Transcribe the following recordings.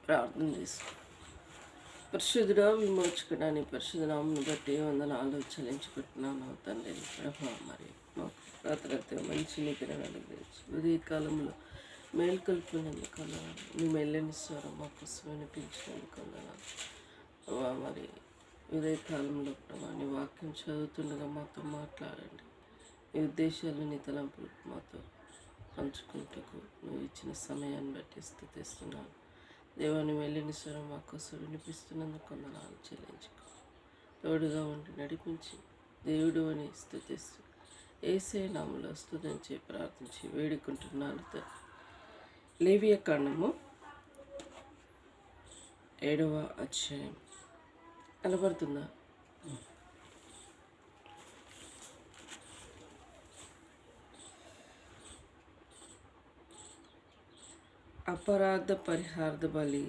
ప్రార్థన చేసుకో. పరిశుద్ధుడా, విమోచకుడాని పరిశుద్ధ నామమును బట్టి వందనాలు చెల్లించుకుంటున్నాను తండ్రి. ప్రభా, మరి మాకు రాత్రి మంచి నిద్రను అనుగ్రహించి ఉదయకాలంలో మేల్కొల్పినందుకు వందనాలు. మీ మెల్లని స్వరం మా కోసం వినిపించినందుకు వందనాలు. మరి ఉదయకాలంలో ప్రభా నీ వాక్యం చదువుతుండగా మాతో మాట్లాడండి. నీ ఉద్దేశాలు నీ తలంపులు మాతో పంచుకుంటకు నువ్వు ఇచ్చిన సమయాన్ని బట్టి స్తుతిస్తున్నాను. దేవాన్ని వెళ్ళని స్వరం మా కోసం వినిపిస్తున్నందుకు వందనాలు చెల్లించుకో. తోడుగా ఉండి నడిపించి దేవుడు అని స్తుతిస్తూ యేసే నామములో స్తుతించి ప్రార్థించి వేడుకుంటున్నాను. లేవియ కాండము 7వ అధ్యాయం. కనబడుతుందా? అపరాధ పరిహార బలి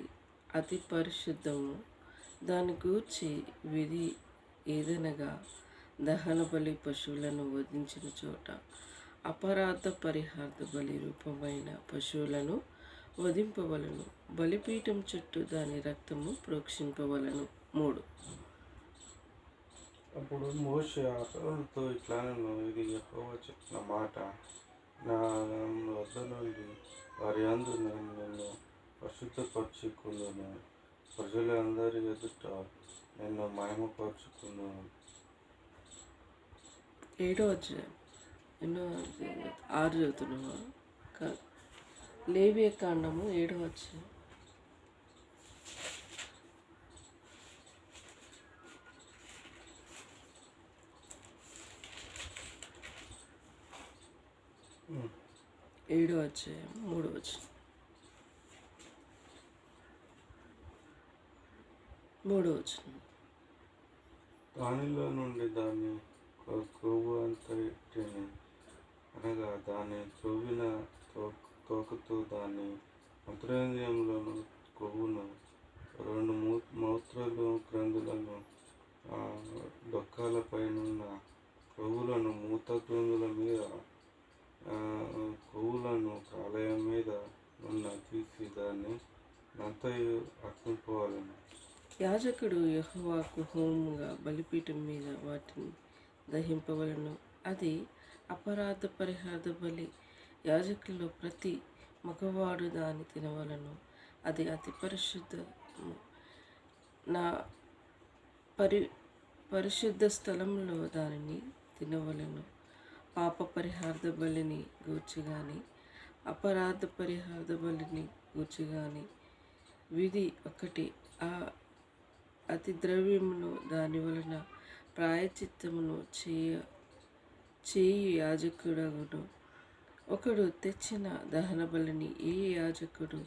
అతి పరిశుద్ధము. దాని గూర్చి విధి ఏదనగా దహన బలి పశువులను వధించిన చోట అపరాధ పరిహార బలి రూపమైన పశువులను వధింపవలను. బలిపీఠం చుట్టూ దాని రక్తము ప్రోక్షింపవలను. 3. అప్పుడు మోషే అహరోనుతో ఇట్లానెను, ఇది యెహోవా చెప్పిన మాట, నా వద్ద నుండి వారి యందు నేను నిన్ను పరిశుద్ధపరచుకుందును, ప్రజలందరి ఎదుట నిన్ను మహిమపరచుకుందును. 7వ అధ్యాయం 6 చదువుతున్నావా? కాదు, లేవియ కాండము 7వ అధ్యాయం. ఏడో అధ్యాయం 3వ వచనం. 3వ వచనం. దానిలో నుండి దాని కొవ్వు అంతటిని, అనగా దాని త్రొవ్విన తోకతో దాని అంతరేంద్రియంలోను కొవ్వును, 2 మూత్రలు గ్రంథులను, డొక్కాలపైనున్న కొవ్వులను, మూత గ్రంథుల మీద కొవ్వులను కాలేయం మీద ఉన్న తీసి దాన్ని అంతయు అర్పింపవలెను. యాజకుడు యెహోవాకు హోమముగా బలిపీఠం మీద వాటిని దహింపవలను. అది అపరాధ పరిహార బలి. యాజకుల్లో ప్రతి మగవాడు దాన్ని తినవలను. అది అతి పరిశుద్ధము. నా పరిశుద్ధ స్థలంలో దానిని తినవలను. పాప పరిహార బలిని గూర్చి కానీ అపరాధ పరిహార బలిని గూర్చి కానీ విధి ఒకటి. ఆ అతి ద్రవ్యమును దాని వలన ప్రాయచిత్తమును చేయి యాజకుడగును. ఒకడు తెచ్చిన దహన బలిని ఏ యాజకుడు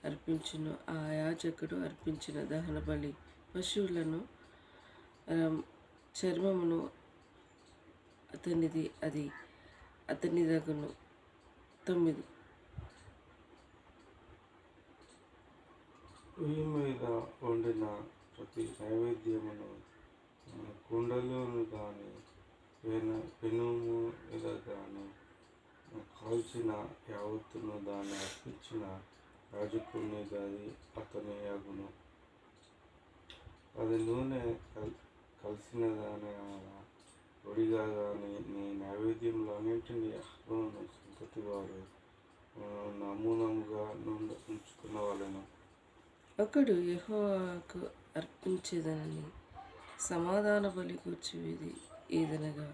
అర్పించును, ఆ యాజకుడు అర్పించిన దహన బలి పశువులను చర్మమును అతనిది, అది అతనిదగును. 9. పొయ్యి మీద వండిన ప్రతి నైవేద్యమును, కుండలోను కానీ పెనుము మీద కానీ కాల్చిన యావత్తును దాన్ని అర్పించిన యాజకుని గది అతని యగును. అది నూనె కలిసిన దాని పొడిగా కానీ నీ నైవేద్యంలో అన్నింటినీ అహరోను సంతతి వారు నమూనముగా ఉంచుకునవలెను. ఒకడు యెహోవాకు అర్పించేదనని సమాధాన బలి గూర్చి విధి ఏదనగా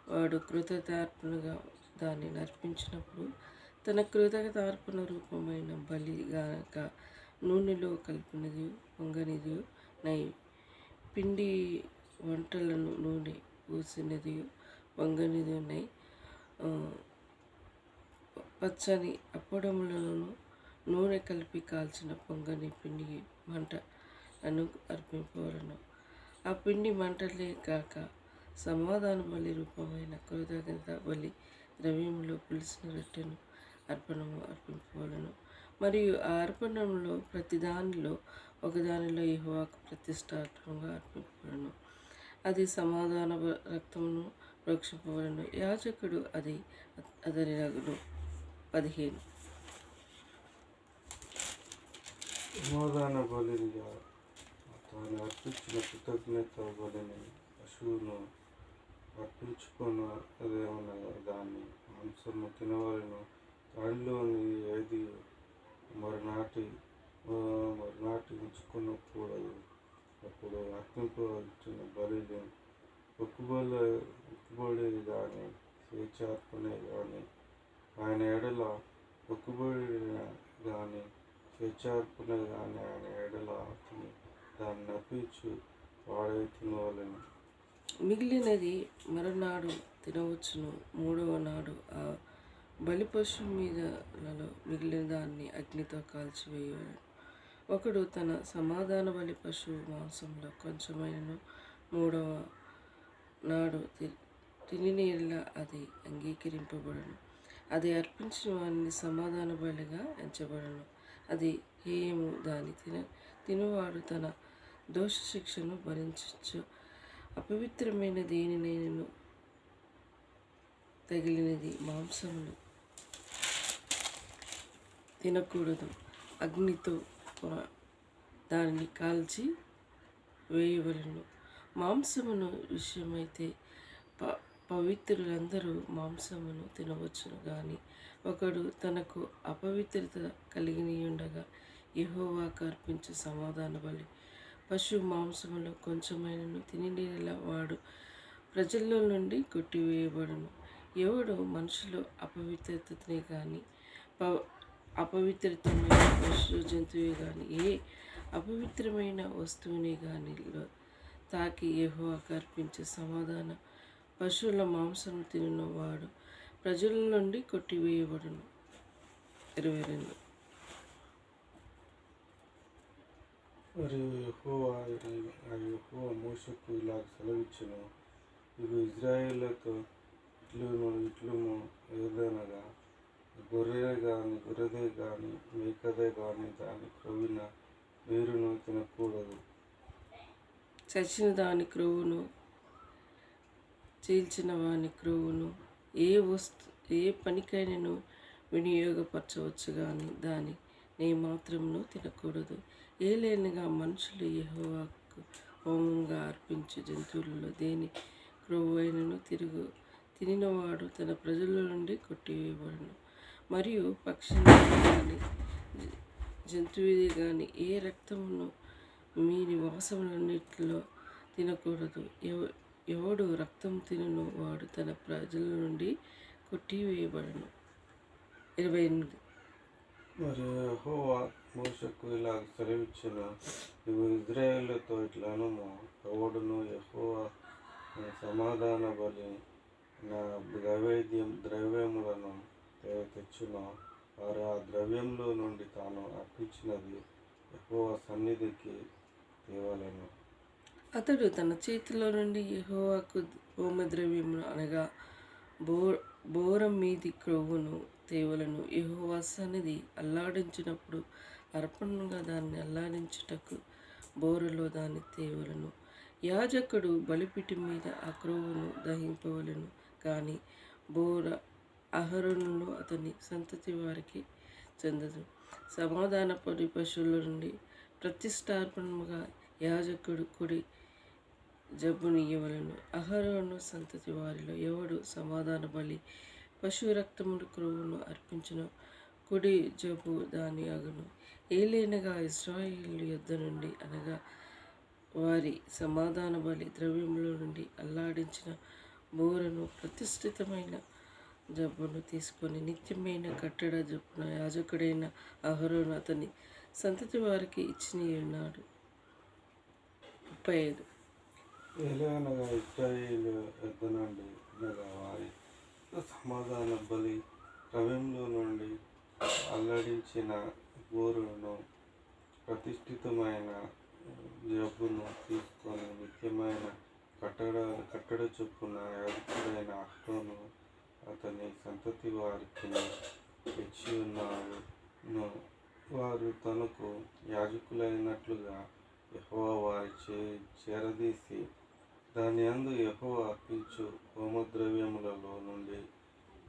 వాడు కృతజ్ఞతార్పణగా దాన్ని అర్పించినప్పుడు తన కృతజ్ఞతార్పణ రూపమైన బలి గాక నూనెలో కలిపినది వంగనిది నై, పిండి వంటలను నూనె పూసినది వంగనిది నై, పచ్చని అప్పడములను నూనె కలిపి కాల్చిన పొంగని పిండి మంటలను అర్పింపవలను. ఆ పిండి మంటలే కాక సమాధాన బలి రూపమైన కృతజ్ఞత బలి ద్రవ్యంలో పులిసిన రొట్టెను అర్పణము అర్పింపవలను. మరియు ఆ అర్పణంలో ప్రతి దానిలో ఒకదానిలో యెహోవాకు ప్రతిష్టార్పణగా అర్పింపవలను. అది సమాధాన రక్తమును ప్రోక్షింపవలను. యాజకుడు అది అతని రగును. 15. సమాధాన బలిగా తాను అర్పించిన కృతజ్ఞత బలిని పశువును అర్పించుకున్న అదేమనగా దాన్ని మాంసము తినవలను దానిలోని ఏది మరునాటి ఉంచుకున్నకూడదు. అప్పుడు అర్పింపవలసిన బలిని మొక్కుబడి కానీ స్వేచ్ఛార్పణే కానీ ఆయన ఎడల మొక్కుబడి కానీ స్వేచ్ఛార్పణ కానీ ఆయన ఎడల అతను దాన్ని నప్పించు వాడే తినవలను. మిగిలినది మరునాడు తినవచ్చును. మూడవ నాడు ఆ బలి పశువు మీదలలో మిగిలిన దాన్ని అగ్నితో కాల్చివేయవలను. ఒకడు తన సమాధాన బలి పశువు మాంసంలో కొంచెమైనను మూడవ నాడు తినినీళ్ళ అది అంగీకరింపబడను. అది అర్పించిన వారిని సమాధాన బలిగా ఎంచబడను. అది హేయము. దాని తినువాడు తన దోష శిక్షను భరించచ్చు. అపవిత్రమైన దేనినైనను తగిలినది మాంసమును తినకూడదు. అగ్నితో దానిని కాల్చి వేయవలను. మాంసమును విషయమైతే పవిత్రులందరూ మాంసమును తినవచ్చును. కానీ ఒకడు తనకు అపవిత్రత కలిగినయుండగా యెహోవాకు అర్పించు సమాధాన బలి పశువు మాంసములో కొంచెమైనను తినినీళ్ళ వాడు ప్రజల్లో నుండి కొట్టివేయబడును. ఎవడు మనుషులు అపవిత్రతనే కానీ అపవిత్రమైన పశు జంతువే కానీ ఏ అపవిత్రమైన వస్తువుని కానీ తాకి యెహోవాకు అర్పించే సమాధాన పశువుల మాంసం తినిన వాడు ప్రజల నుండి కొట్టివేయబడును. 22. మరియు యెహోవా మోషేకు ఇలా సెలవిచ్చెను. ఇవి ఇశ్రాయేలుతో ఇట్లుము ఏదనగా గొర్రెదే గాని మేకదే గాని దాని క్రొవ్విన వేరును తినకూడదు. చచ్చిన దాని క్రొవ్వును చీల్చిన వాని క్రొవ్వును ఏ పనికైనను వినియోగపరచవచ్చు కానీ దాని మాత్రమును తినకూడదు. ఏలైనగా మనుషులు యెహోవాకు హోమంగా అర్పించే జంతువులలో దేని క్రొవ్వైనను తినినవాడు తన ప్రజల నుండి కొట్టివేయబడును. మరియు పక్షిని కానీ జంతువుది కానీ ఏ రక్తమును మీ నివాసములన్నిటిలో తినకూడదు. ఎవడు రక్తం తినను వాడు తన ప్రజల నుండి కొట్టివేయబడను. 28. మరియు యెహోవా మోషేకు ఇలా సెలవిచ్చెను. నువ్వు ఇశ్రాయేలుతో ఇట్లనుము, ఎవడును యెహోవా సమాధాన బలి నా ద్రవ్యములను తెచ్చును వారు ఆ ద్రవ్యంలో నుండి తాను అర్పించినది యెహోవా సన్నిధికి తేవలెను. అతడు తన చేతిలో నుండి యెహోవాకు హోమద్రవ్యమును అనగా బోరం మీది క్రొవ్వును తేవలను. యెహోవా సన్నిధి అల్లాడించినప్పుడు అర్పణగా దాన్ని అల్లాడించుటకు బోరలో దాన్ని తేవలను. యాజకుడు బలిపీఠం మీద ఆ క్రొవ్వును దహింపవలను. కానీ బోర అహరోనును అతని సంతతి వారికి చెందదు. సమాధాన బలి పశువుల నుండి ప్రతిష్టార్పణముగా యాజకుడు కుడి జబ్బునియ్యవలను. అహరోను సంతతి వారిలో ఎవడు సమాధాన బలి పశువు రక్తమును క్రొవ్వును అర్పించిన కుడి జబ్బు దాని అగును. ఏలైనగా ఇశ్రాయేలు యొద్ద నుండి అనగా వారి సమాధాన బలి ద్రవ్యముల నుండి అల్లాడించిన బోరను ప్రతిష్ఠితమైన జబ్బును తీసుకొని నిత్యమైన కట్టడ జబ్బున యాజకుడైన అహరోను అతని సంతతి వారికి ఇచ్చినాడు. 35. ఏలైనగా ఇశ్రాయేలు యొద్ద నుండి అనగా వారి సమాధాన బలి ద్రవ్యంలో నుండి అల్లాడించిన బోరును ప్రతిష్ఠితమైన జబ్బును తీసుకొని నిత్యమైన కట్టడ చొప్పున యాజకుడైన అహరోను అతని సంతతి వారికి ఇచ్చి ఉన్నాడు. వారు తనకు యాజకులైనట్లుగా యెహోవా వారి చేరదీసి దాని యందు యెహోవా అర్పించు హోమద్రవ్యములలో నుండి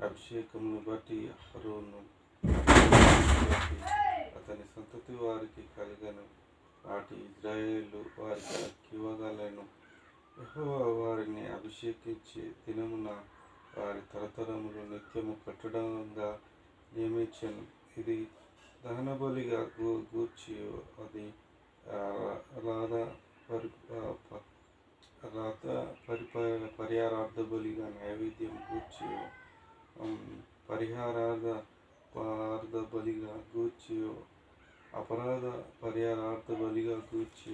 అభిషేకమును బట్టి అహరోను అతని సంతతి వారికి కలగను. నాటి ఇజ్రాయేలు వారికి అక్కివ్వగలను. యెహోవా వారిని అభిషేకించే దినమున వారి తరతరములు నిత్యము కట్టడంగా నియమించెను. ఇది దహన బలిగా గూర్చి, అది రాధ పరి రాధ పరిహారార్థ బలిగా నైవేద్యం గూర్చి, పరిహారార్థ బలిగా గూర్చి, అపరాధ పరిహారార్థ బలిగా గూర్చి,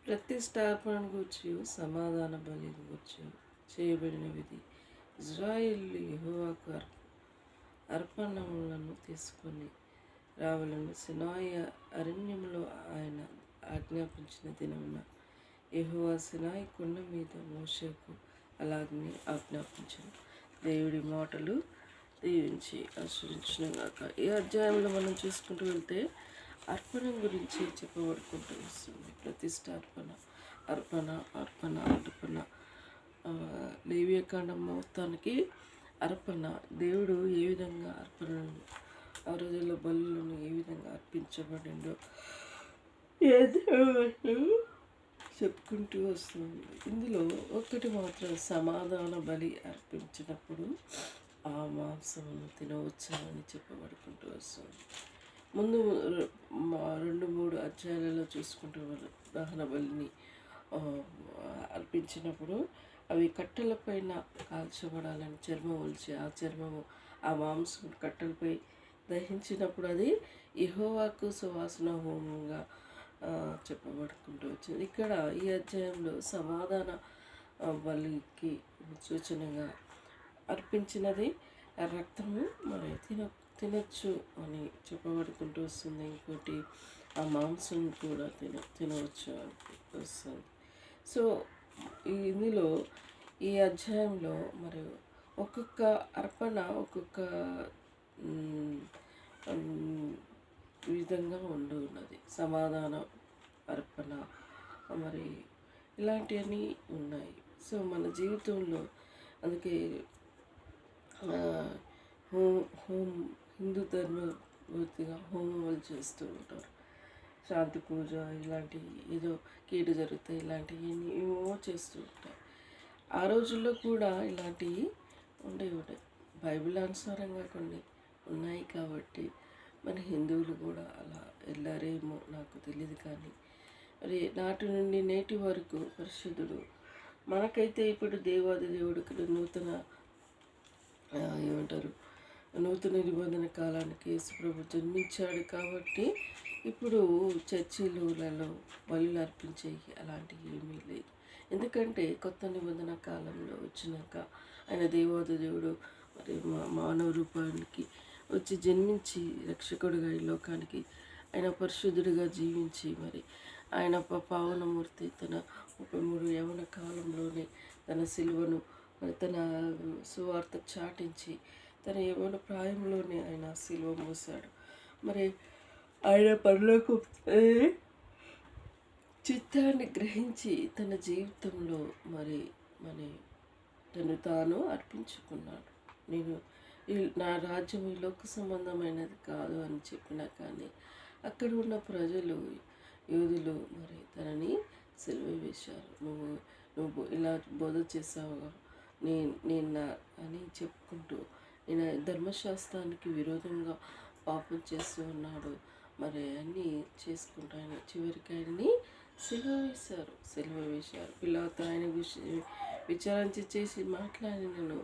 ప్రతిష్టాపన గూర్చి, సమాధాన బలి గూర్చి చేయబడిన విధి. ఇజ్రాయేలు యెహోవాకు అర్పణములను తీసుకొని రావాలని సినాయి అరణ్యంలో ఆయన ఆజ్ఞాపించిన దినమున యెహోవా సినాయి కొండ మీద మోషేకు అలాగనే ఆజ్ఞాపించాను. దేవుడి మాటలు దీవించి ఆశ్రయించుగాక. ఈ అధ్యాయంలో మనం చూసుకుంటూ వెళ్తే అర్పణ గురించి చెప్పబడుకుంటూ వస్తుంది. ప్రతిష్టార్పణ, అర్పణ అర్పణ అర్పణ లేవియకాండం మొత్తానికి అర్పణ. దేవుడు ఏ విధంగా అర్పణను, ఆ రోజుల్లో బలులను ఏ విధంగా అర్పించబడిండో చెప్పుకుంటూ వస్తుంది. ఇందులో ఒకటి మాత్రం, సమాధాన బలి అర్పించినప్పుడు ఆ మాంసమును తినవచ్చాలని చెప్పబడుకుంటూ వస్తుంది. ముందు 2-3 అధ్యాయాలలో చూసుకుంటూ దహన బలిని అర్పించినప్పుడు అవి కట్టెలపైన కాల్చబడాలని చర్మం ఒలిచి, ఆ చర్మము ఆ మాంసం కట్టెలపై దహించినప్పుడు అది యెహోవాకు సువాసన హోమంగా చెప్పబడుకుంటూ వచ్చింది. ఇక్కడ ఈ అధ్యాయంలో సమాధాన బలికి సూచనగా అర్పించినది రక్తము మరి తినొచ్చు అని చెప్పబడుకుంటూ వస్తుంది. ఇంకోటి ఆ మాంసం కూడా తినవచ్చు అని వస్తుంది. సో ఇందులో ఈ అధ్యాయంలో మరి ఒక్కొక్క అర్పణ ఒక్కొక్క విధంగా ఉన్నది. సమాధాన అర్పణ మరి ఇలాంటివన్నీ ఉన్నాయి. సో మన జీవితంలో అందుకే హిందూ ధర్మవృత్తిగా హోమాలు చేస్తూ ఉంటారు. శాంతి పూజ ఇలాంటి ఏదో కీడు జరుగుతాయి, ఇలాంటివి ఏమో చేస్తూ ఉంటారు. ఆ రోజుల్లో కూడా ఇలాంటివి ఉండేవి. బైబిల్ అనుసారంగా కొన్ని ఉన్నాయి కాబట్టి మన హిందువులు కూడా అలా వెళ్ళారేమో నాకు తెలియదు. కానీ మరి నాటి నుండి నేటి వరకు పరిశుద్ధుడు మనకైతే ఇప్పుడు దేవాది దేవుడికి నూతన నిబంధన కాలానికి యేసుప్రభు జన్మించాడు కాబట్టి ఇప్పుడు చర్చిలలో బలులు అర్పించేవి అలాంటివి ఏమీ లేదు. ఎందుకంటే కొత్త నిబంధన కాలంలో వచ్చినాక ఆయన దేవాది దేవుడు మరి మానవ రూపానికి వచ్చి జన్మించి రక్షకుడిగా ఈ లోకానికి ఆయన పరిశుద్ధుడిగా జీవించి మరి ఆయన పావనమూర్తి తన 33 యవ్వన కాలంలోనే తన సిలువను మరి తన సువార్త చాటించి తన యవ్వన ప్రాయంలోనే ఆయన సిలువ మోసాడు. మరి ఆయన పరలోక చిత్తాన్ని గ్రహించి తన జీవితంలో మరి తను తాను అర్పించుకున్నాడు. నేను నా రాజ్యం ఈ లోక సంబంధమైనది కాదు అని చెప్పినా కానీ అక్కడ ఉన్న ప్రజలు యూదులు మరి తనని సిలువ వేశారు. నువ్వు ఇలా బోధ చేసావుగా నేను అని చెప్పుకుంటూ నేను ధర్మశాస్త్రానికి విరోధంగా పాపం చేస్తూ ఉన్నాడు మరి అన్నీ చేసుకుంటూ ఆయన చివరికి ఆయనని సిలువ వేశారు. పిల్లలతో ఆయన విచారణ చేసి మాట్లాడినను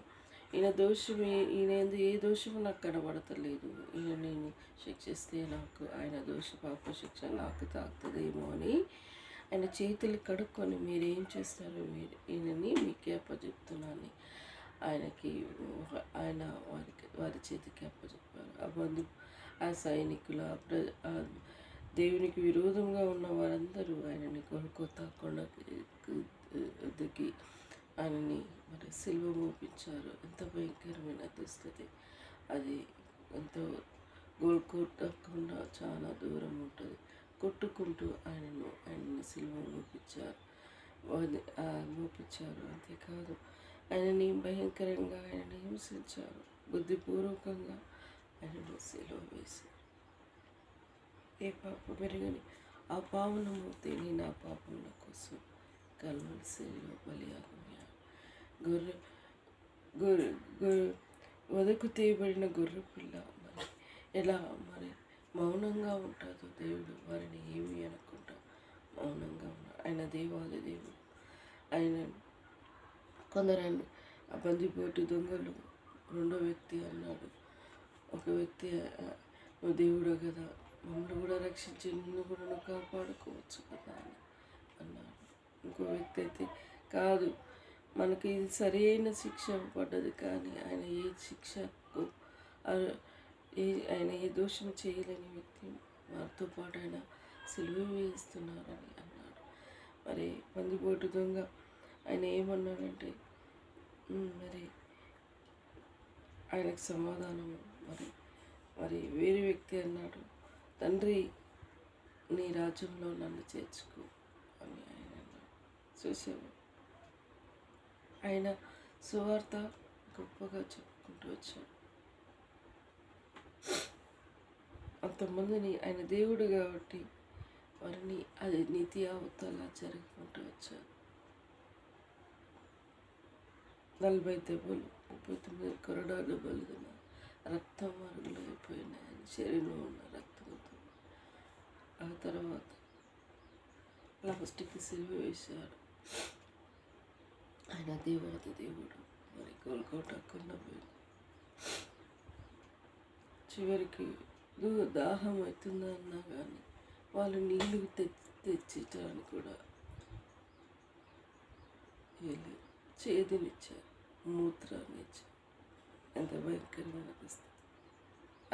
ఈయన దోషమే, ఈయన ఏ దోషము నాకు కనబడతలేదు, ఈయన నేను శిక్షిస్తే నాకు ఆయన పాప శిక్ష నాకు తాకుతుందేమో అని ఆయన చేతులు కడుక్కొని మీరేం చేస్తారు, ఈయనని మీకే అప్పచెప్తున్నాను ఆయన వారి చేతికి అప్పచెప్పారు. ఆ సైనికులు దేవునికి విరోధంగా ఉన్న వారందరూ ఆయనని గొల్గొతా కొండకి ఆయనని మరి సిలువ మోపించారు. ఎంత భయంకరమైన దుస్థితి అది! ఎంతో గొల్గొతా చాలా దూరం ఉంటుంది. కొట్టుకుంటూ ఆయనని సిలువ మోపించారు. అంతేకాదు ఆయనని భయంకరంగా ఆయనని హింసించారు. బుద్ధిపూర్వకంగా ఆయనను సిలువ వేశారు. ఏ పాపం పెరగని ఆ పావనమూర్తిని నా పాపముల కోసం కల్వరి శిలువలో బలియాగమయ్యాడు. గొర్రె గొర్రె గొర్రె వదకు తీయబడిన గొర్రె పిల్ల మరి ఎలా మరి మౌనంగా ఉంటుందో దేవుడు వారిని ఏమీ అనకుండా మౌనంగా ఉన్నాడు. ఆయన దేవాది దేవుడు. ఆయన కొందరు ఆయన ఆ బందిపోటు దొంగలు రెండో వ్యక్తి అన్నాడు. ఒక వ్యక్తి నువ్వు దేవుడు కదా, మమ్మల్ని కూడా రక్షించి నిన్ను కూడా నువ్వు కాపాడుకోవచ్చు కదా అని అన్నాడు. ఇంకో వ్యక్తి అయితే కాదు, మనకి ఇది సరైన శిక్ష పడ్డది, కానీ ఆయన ఏ శిక్షకు ఆయన ఏ దోషం చేయలేని వ్యక్తి వారితో పాటు ఆయన సిలువ వేస్తున్నారని అన్నాడు. మరి బందిపోటు దొంగ ఆయన ఏమన్నాడంటే మరి ఆయనకు సమాధానము మరి మరి వేరే వ్యక్తి అన్నాడు, తండ్రి నీ రాజ్యంలో నన్ను చేర్చుకో అని ఆయన అన్నాడు. చూసాము ఆయన సువార్త గొప్పగా చెప్పుకుంటూ వచ్చాడు. అంతమందిని ఆయన దేవుడు కాబట్టి వారిని అది నీతి అవతలా జరుగుకుంటూ వచ్చారు. 40 దెబ్బలు, 39 కొరడా దెబ్బలు, రక్తం మరుగులు అయిపోయినాయి ఆయన శరీరంలో ఉన్న రక్తంతో. ఆ తర్వాత లాస్ట్కి సిలువ వేశాడు. ఆయన దేవాది దేవుడు మరి గొల్గొతా కొండపై చివరికి దాహం అవుతుందన్నా కానీ వాళ్ళు నీళ్ళు తెచ్చడానికి కూడా వెళ్ళి చేదునిచ్చారు, మూత్రాన్ని ఇచ్చారు. ఎంత భయంకరమైన పరిస్థితి.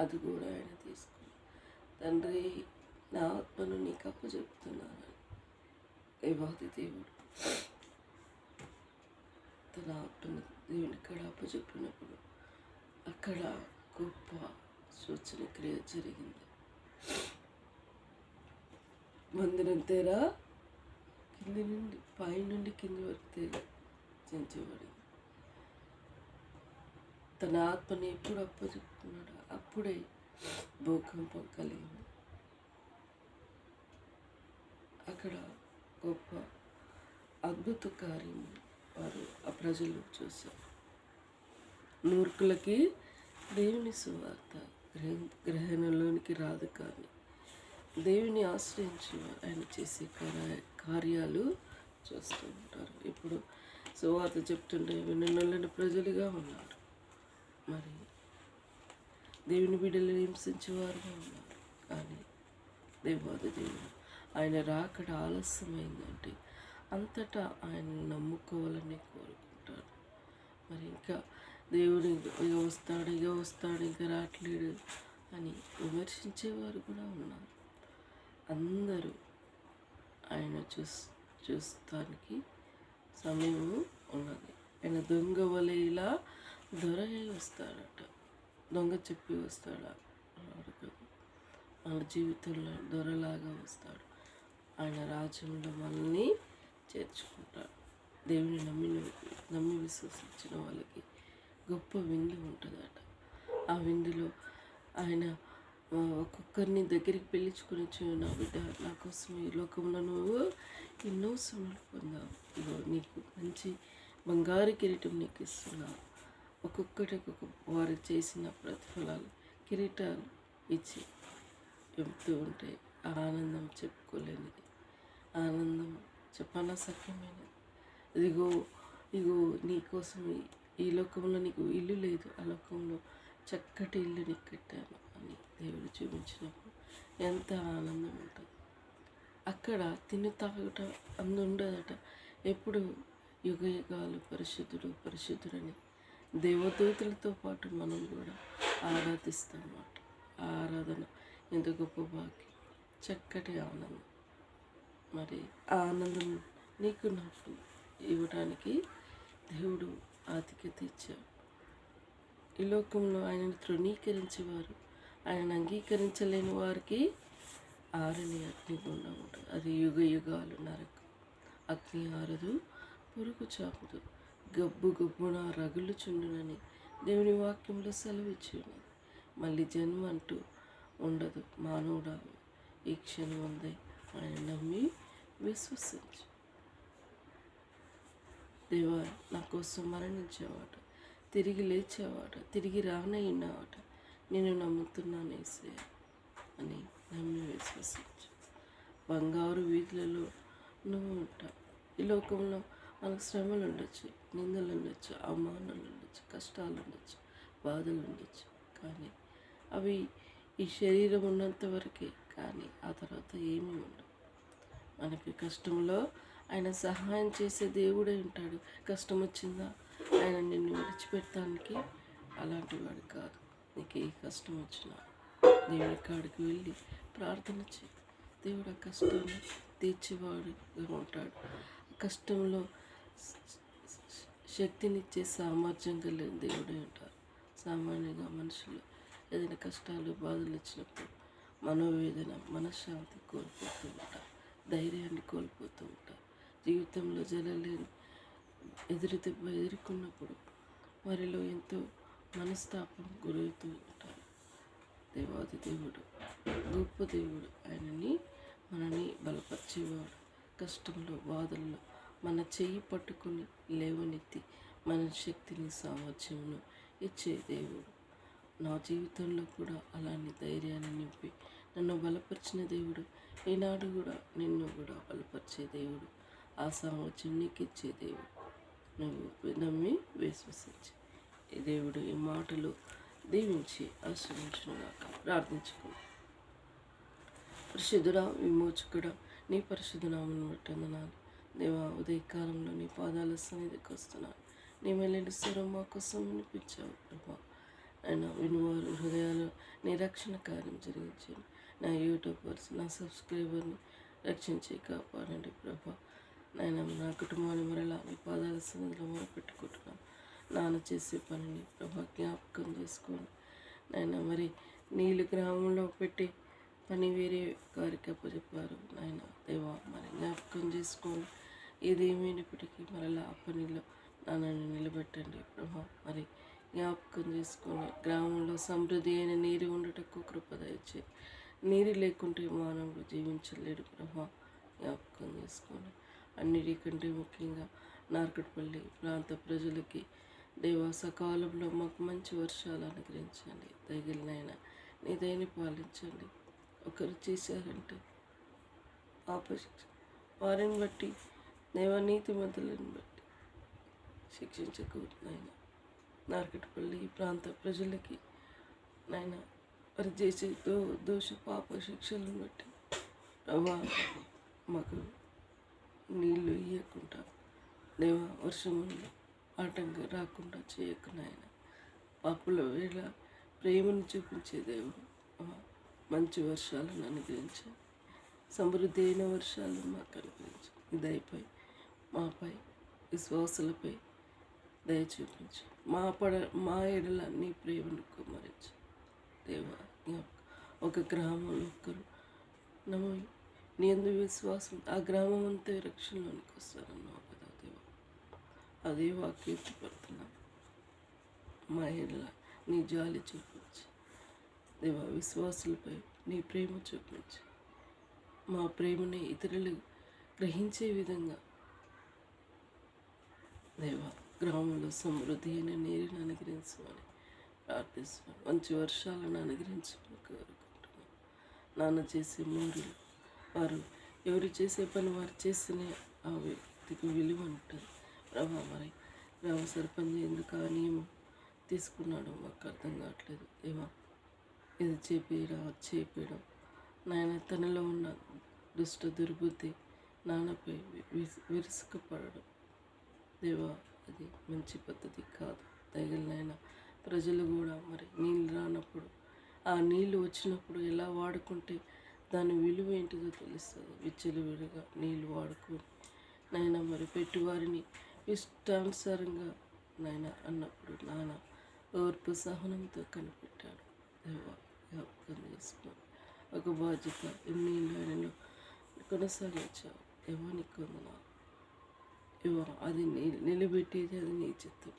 అది కూడా ఆయన తీసుకుని తండ్రి నా ఆత్మను నీకు అప్పచెప్తున్నాను దేవాది దేవుడు తన ఆత్మను దేవుని ఇక్కడ అప్పచెప్పినప్పుడు అక్కడ గొప్ప సూచన క్రియ జరిగింది. మందిరం తెర కింది నుండి పై నుండి కింది వరకు తెరచించబడింది. తన ఆత్మని ఎప్పుడు అప్పచెప్తున్నాడు అప్పుడే భూకంపం కలిగింది. అక్కడ గొప్ప అద్భుత కార్యం వారు ఆ ప్రజలు చూశారు. మూర్ఖులకి దేవుని సువార్త గ్రహణలోనికి రాదు, కానీ దేవుని ఆశ్రయించి ఆయన చేసే కార్యాలు చూస్తూ ఉంటారు. ఇప్పుడు సువార్త చెప్తుంటే విననొల్లని ప్రజలుగా ఉన్నారు, మరి దేవుని బిడ్డలు హింసించేవారుగా ఉన్నారు. కానీ దేవాది దేవుడు ఆయన రాకడ ఆలస్యమైందంటే అంతటా ఆయన నమ్ముకోవాలని కోరుకుంటాడు. మరి ఇంకా దేవుడు ఇక వస్తాడు ఇంకా రావట్లేడు అని విమర్శించేవారు కూడా ఉన్నారు. అందరూ ఆయన చూస్తానికి సమయము ఉన్నది. ఆయన దొంగ వలె ఇలా దొరై వస్తాడట. దొంగ చెప్పి వస్తాడా? మన జీవితంలో దొరలాగా వస్తాడు. ఆయన రాజ్యంలో మనల్ని చేర్చుకుంటాడు. దేవుని నమ్మి విశ్వసించిన వాళ్ళకి గొప్ప విందు ఉంటుందట. ఆ విందులో ఆయన ఒక్కొక్కరిని దగ్గరికి పిలుచుకొని నా బిడ్డ నా కోసం ఈ లోకంలో నువ్వు ఎన్నో శ్రమలు పొందావు, ఇగో నీకు మంచి బంగారు కిరీటం నీకు ఇస్తున్నావు. ఒక్కొక్కటి వారు చేసిన ప్రతిఫలాలు కిరీటాలు ఇచ్చి చెప్తూ ఉంటే ఆ ఆనందం చెప్పుకోలేనిది, ఆనందం చెప్పనసక్యమైనది. ఇగో నీకోసం ఈ లోకంలో నీకు ఇల్లు లేదు, ఆ లోకంలో చక్కటి ఇల్లు నీకు కట్టాను అని దేవుడు చూపించినప్పుడు ఎంత ఆనందం ఉంటుంది. అక్కడ తిని తాగుట అందుండదట. ఎప్పుడు యుగ యుగాలు పరిశుద్ధుడని దేవదూతలతో పాటు మనం కూడా ఆరాధిస్తామన్నమాట. ఆ ఆరాధన ఎంత గొప్ప భాగ్యం, చక్కటి ఆనందం. మరి ఆ ఆనందం నీకు నాకు ఇవ్వడానికి దేవుడు ఆధిక్యత ఇచ్చాడు. ఈ లోకంలో ఆయనను తృణీకరించేవారు, ఆయనను అంగీకరించలేని వారికి ఆరని అగ్నిగుండం ఉంటుంది. అది యుగ యుగాలు నరకం. అగ్ని ఆరదు, పురుగు చాపదు, గబ్బున రగులుచుండునని దేవుని వాక్యంలో సెలవిచ్చి ఉన్నది. మళ్ళీ జన్మ అంటూ ఉండదు. మానవుడా ఈ క్షణం ఉందే ఆయన నమ్మి విశ్వసించు. దేవా నా కోసం మరణించేవాట, తిరిగి లేచేవాట, తిరిగి రానయ్యినవాట, నేను నమ్ముతున్నాను యేసయ్య అని నమ్మి విశ్వసించు. బంగారు వీధులలో నువ్వు ఉంటావు. ఈ లోకంలో మనకు శ్రమలు ఉండొచ్చు, నిందలు ఉండొచ్చు, అవమానాలు ఉండొచ్చు, కష్టాలు ఉండొచ్చు, బాధలు ఉండొచ్చు. కానీ అవి ఈ శరీరం ఉన్నంత వరకే, కానీ ఆ తర్వాత ఏమీ ఉండవు. మనకి కష్టంలో ఆయన సహాయం చేసే దేవుడే ఉంటాడు. కష్టం వచ్చిందా ఆయన నిన్ను విడిచిపెట్టడానికి అలాంటి వాడు కాదు. నీకు ఏ కష్టం వచ్చినా దేవుడి కాడికి వెళ్ళి ప్రార్థన చేయి. దేవుడు ఆ కష్టాన్ని తీర్చేవాడుగా ఉంటాడు. కష్టంలో శక్తినిచ్చే సామర్థ్యం కలిగిన దేవుడే ఉంటారు. సామాన్యంగా మనుషులు ఏదైనా కష్టాలు బాధలు వచ్చినప్పుడు మనోవేదన మనశ్శాంతి కోల్పోతూ ఉంటారు, ధైర్యాన్ని కోల్పోతూ ఉంటారు. జీవితంలో జరగలేని ఎదురుదెబ్బ ఎదుర్కొన్నప్పుడు వారిలో ఎంతో మనస్తాపం గురవుతూ ఉంటారు. దేవాది దేవుడు గొప్ప దేవుడు. ఆయనని మనని బలపరిచేవాడు. కష్టంలో బాధల్లో మన చెయ్యి పట్టుకుని లేవనెత్తి మన శక్తిని సామర్థ్యమును ఇచ్చే దేవుడు. నా జీవితంలో కూడా అలాంటి ధైర్యాన్ని నింపి నన్ను బలపరిచిన దేవుడు ఈనాడు కూడా నిన్ను కూడా బలపరిచే దేవుడు. ఆ సామర్థ్యం నీకు ఇచ్చే దేవుడు. నువ్వు నమ్మి విశ్వసించి ఈ దేవుడు ఈ మాటలు దీవించి ఆశ్రయించుగాక. ప్రార్థించుకున్నాను. పరిశుద్ధుడా, విమోచకుడా, నీ పరిశుద్ధ నామమును బట్టి వందనాలు. దేవా, ఉదయకాలంలో నీ పాదాల సన్నిధికి వస్తున్నాను. నీ మెల్లని స్వరం మా కోసం వినిపించావు ప్రభా. ఆయన వినువారు హృదయాలు నీ రక్షణ కార్యం జరిగించండి. నా యూట్యూబర్స్, నా సబ్స్క్రైబర్ని రక్షించి కాపాడండి ప్రభా. నాయన నా కుటుంబాన్ని మరలా మీ పాదాల సన్నిధిలో మొరపెట్టుకుంటున్నాను. నాన్న చేసే పనిని ప్రభా జ్ఞాపకం చేసుకోండి. నాయన మరి నీళ్ళు గ్రామంలో పెట్టి పని వేరే గారికి అప్పచెప్పారు. నాయన దేవా మరి జ్ఞాపకం చేసుకోండి. ఏదేమైనప్పటికీ మరలా ఆ పనిలో నాన్నని నిలబెట్టండి ప్రభా. మరి జ్ఞాపకం చేసుకొని గ్రామంలో సమృద్ధి అయిన నీరు ఉండటకు కృప దయచేయండి. నీరు లేకుంటే మానవుడు జీవించలేడు ప్రభా. జ్ఞాపకం చేసుకోండి. అన్నిటికంటే ముఖ్యంగా నార్కట్పల్లి ప్రాంత ప్రజలకి దేవా సకాలంలో మాకు మంచి వర్షాలు అనుగ్రహించండి. తగిలినైనా నీ దయని పాలించండి. ఒకరు చేశారంటే ఆపశిక్ష వారిని బట్టి దేవా నీతిమంతులను బట్టి శిక్షించకూడదు. నార్కట్పల్లి ప్రాంత ప్రజలకి నాయన వారు చేసే దోష పాప శిక్షలను బట్టి ప్రభా మాకు నీళ్ళు ఇవ్వకుండా దేవా వర్షములు ఆటంకం రాకుండా చేయకు నాయన. పాపుల వేళ ప్రేమను చూపించే దేవుడు మంచి వర్షాలను అనుగ్రహించండి. సమృద్ధి అయిన వర్షాలను మాకు అనుగ్రహించండి. దయపై మాపై విశ్వాసులపై దయ చూపించు. మా ఎడల నీ ప్రేమను కుమ్మరించు దేవా. ఒక గ్రామంలో ఒక్కరు నమ్మి నీ అందు విశ్వాసం ఆ గ్రామం అంతా రక్షణలోనికి వస్తారన్నావు కదా దేవా. అదే వాక్యం పడుతున్నాను. మా ఎడల నీ జాలి చూపించు దేవా. విశ్వాసులపై నీ ప్రేమ చూపించు. మా ప్రేమని ఇతరులు గ్రహించే విధంగా దేవా గ్రామంలో సమృద్ధి అయిన నీరుని అనుగ్రహించమని ప్రార్థిస్తున్నాను. మంచి వర్షాలను అనుగ్రహించమని కోరుకుంటున్నాను. నాన్న చేసే మూరులు వారు ఎవరు చేసే పని వారు చేస్తేనే ఆ వ్యక్తికి విలువ ఉంటుంది ప్రభా. మరి గ్రామ సర్పంచ్ ఎందుకు ఆ నియమం తీసుకున్నాడు మాకు అర్థం కావట్లేదు దేవా. ఇది చేపేయడం నాయన తనలో ఉన్న దుష్ట దుర్బుద్ధి నాన్నపై విరుసుకుపడడం దేవా, అది మంచి పద్ధతి కాదు. తగిలినైనా ప్రజలు కూడా మరి నీళ్ళు రానప్పుడు ఆ నీళ్ళు వచ్చినప్పుడు ఎలా వాడుకుంటే దాని విలువ ఏంటిదో తెలుస్తుంది. విచ్చలవిడిగా నీళ్ళు వాడుకొని నాయన మరి పెట్టువారిని ఇష్టానుసారంగా నాయన అన్నప్పుడు నాన్న ఓర్పు సహనంతో కనిపెట్టాడు దేవా. జ్ఞాపకం చేసుకోండి. ఒక బాధ్యత ఎన్ని ఆయనలో కొనసాగించావు దేవా. నీకు వందనాలు. అది నిలబెట్టేది అది నీ చిత్తం.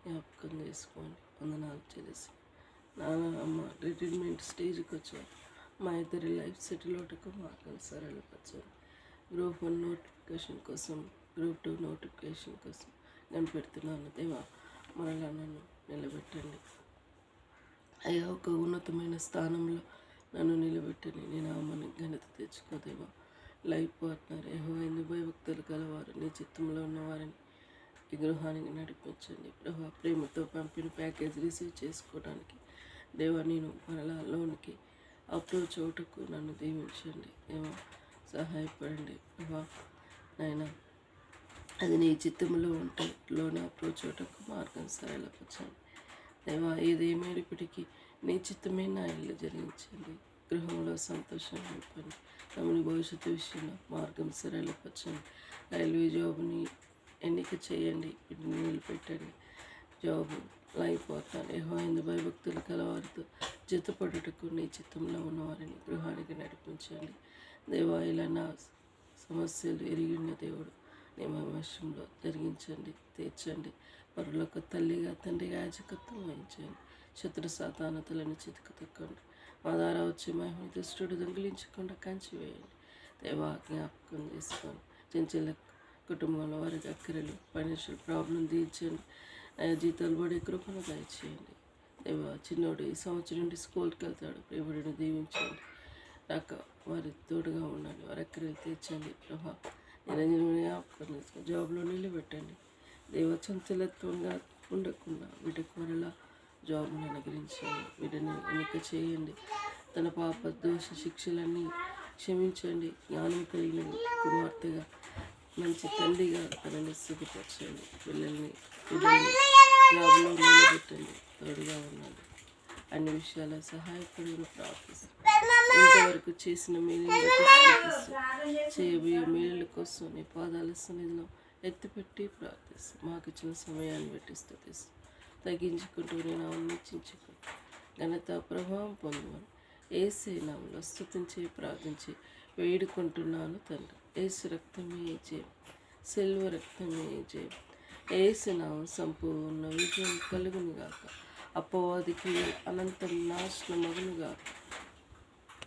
జ్ఞాపకం చేసుకోండి. వందనాలు చెల్లిసి నాన్న అమ్మ రిటైర్మెంట్ స్టేజ్కి వచ్చారు. మా ఇద్దరి లైఫ్ సెటిల్ అవటకు మార్గం సరళపరిచారు. గ్రూప్ 1 నోటిఫికేషన్ కోసం, గ్రూప్ 2 నోటిఫికేషన్ కోసం నేను పెడుతున్నాను. దేవా మరలా నన్ను నిలబెట్టండి అయ్యా. ఒక ఉన్నతమైన స్థానంలో నన్ను నిలబెట్టండి. నీ నామాన్ని ఘనత తెచ్చుకోదేవా. లైఫ్ పార్ట్నర్ యెహోవా భయభక్తులు గలవారు నీ చిత్తంలో ఉన్నవారిని ఈ గృహానికి నడిపించండి ప్రభా. ప్రేమతో పంపిన ప్యాకేజ్ రిసీవ్ చేసుకోవడానికి దేవా నేను మరలా లోనికి అప్రోచ్ అవుటకు నన్ను దీవించండి దేవా. సహాయపడండి ప్రభా. నాయన అది నీ చిత్తంలో ఉంటే లోన అప్రోచ్ అవుటకు మార్గం సరళపరచండి దేవా. ఏదేమైనప్పటికీ నీ చిత్తమే నా ఇల్లు జరిగించండి. గృహంలో సంతోషం నింపండి. తమని భవిష్యత్తు విషయంలో మార్గం సరళపరచండి. రైల్వే జాబ్ని ఎన్నిక చేయండి. వీటిని నిలబెట్టండి. జాబ్ లైఫ్ అవుతాను యెహోవా భయభక్తులు కలవారితో జతపడుటకు నీ చిత్తంలో ఉన్నవారిని గృహానికి నడిపించండి దేవా. ఇలా నా సమస్యలు ఎరిగిన దేవుడు నీ మహిమలో జరిగించండి, తీర్చండి. పరులకు తల్లిగా తండ్రిగా యాజకత్వం వహించండి. శత్రు సాతానతలను చితుకు తక్కండి. మా ద్వారా వచ్చే మహిమ దుష్టుడు దొంగిలించకుండా కంచి వేయండి దేవా. జ్ఞాపకం చేసుకోండి. చెంచల కుటుంబంలో వారికి అక్కరలు ఫైనాన్షియల్ ప్రాబ్లం తీర్చండి. జీతాలు పడే కృపను దయచేయండి దేవా. చిన్నోడు ఈ సంవత్సరం నుండి స్కూల్కి వెళ్తాడు. ప్రేమడిని దీవించండి. రాక వారి తోడుగా ఉండండి. వారి అక్కరలు తీర్చండి ప్రభా. నిరంజన జ్ఞాపకం చేసుకోండి. జాబ్లో నిలబెట్టండి దేవ. చంచలత్వంగా ఉండకుండా వీటికి మరలా జాబ్ను అనుగ్రహించండి. వీటిని ఎన్నిక చేయండి. తన పాప దోష శిక్షలన్నీ క్షమించండి. జ్ఞానం కలిగిన కుమార్తెగా మంచి తల్లిగా తనని సిద్ధపరచండి. పిల్లల్ని జాబ్లో నిలబెట్టండి. తోడుగా ఉండండి. అన్ని విషయాల్లో సహాయపడని ప్రార్థిస్తాను. ఇంతవరకు చేసిన మేలు చేయబోయే మేలుల కోసం నీ పాదాల సన్నిధిలో ఎత్తిపెట్టి ప్రార్థిస్తాను. మాకు ఇచ్చిన సమయాన్ని బట్టి స్తుతిస్తాను. తగ్గించుకుంటూ నేను ఆలోచించుకుంటూ ఘనత ప్రభావం పొందమని యేసు నామములో స్తుతించి ప్రార్థించి వేడుకుంటున్నాను తండ్రి. యేసు రక్తమే జయం, సిల్వ రక్తమే జయం. యేసు నామం సంపూర్ణ విజయం కలుగును గాక. అపవాదికి అనంతం నాశనం మగును గాక.